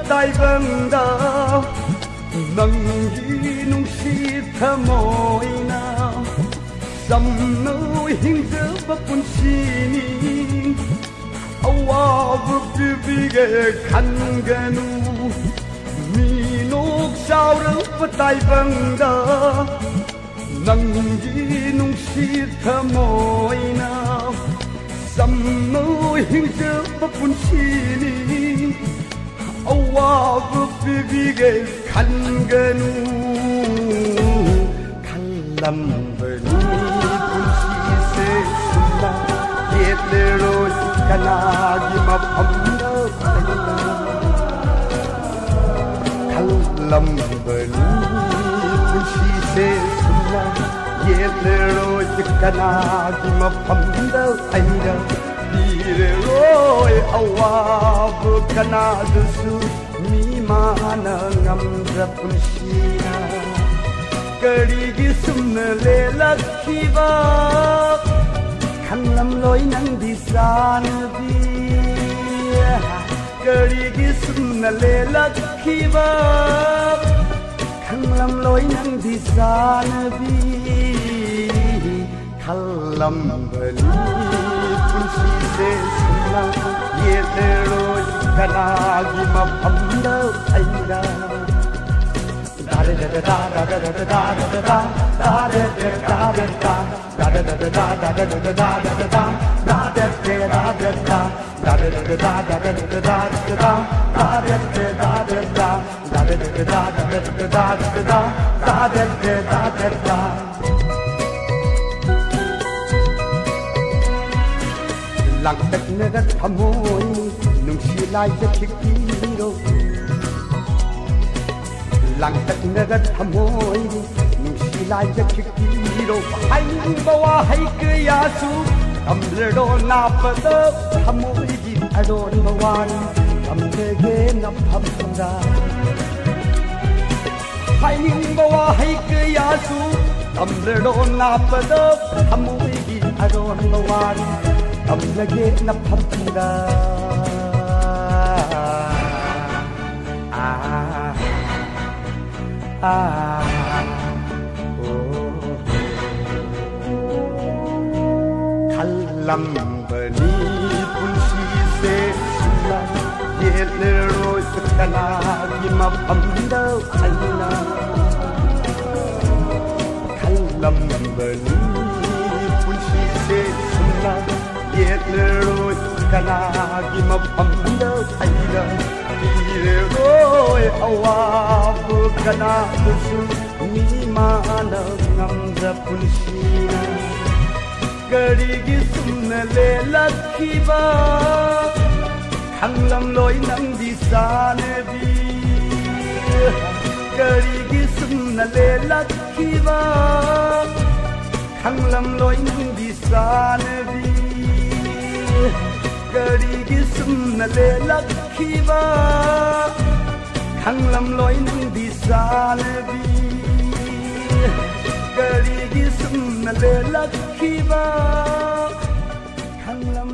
ताइबंदा नंगी नुंसी थमोइना समनो हिंजब पुंसीनी अवाब पिबिगे खनगनु मीनोक सावरप ताइबंदा नंगी नुंसी थमोइना समनो हिंजब पुंसीनी अवाब पिबिगे खनगनु खलंबनी पुंसी से सुना येतरोज कनागी मफमदा खलंबनी पुंसी से सुना येतरोज कनागी मफमदा अइरा Roy awab kanadsu mi mana ngamra punshina karigi sumna le lakhiba khanlam loi nang disan bi karigi sumna le lakhiba khanlam loi nang disan bi khalam bali पुंसी से सुना ये रोज कनागी मफमदा अइरा दारे दारे दारे दारे दारे दारे दारे दारे Lặng đất nơi đất thầm môi nung xì lai cho chiếc kilo Lặng đất nơi đất thầm môi nung xì lai cho chiếc kilo Hay bawa hay kaya su Cầm lơ đô nạp tớ thầm môi dịp ai đồn bawan Cầm lơ ghê nắp thầm thầm ra Hay bawa hay kaya su Cầm lơ đô nạp tớ thầm môi dịp ai đồn bawan Cầm lagi nắp thầm ra Khalam bani punsi se sula Yele roi sekana Yima pamda aina Khalam bani punsi se sula Yetleroi kanagi mapamda aira Tireroi awab kanatusu Mimana ngamza punshina Karigi sumna le lakhiba Khanglam loi nang disane bi Karigi sumna le lakhiba Khanglam loi nang disane bi Karigi sumna le lakhiba Khanglam loi nang disane bi Karigi sumna le lakhiba Khanglam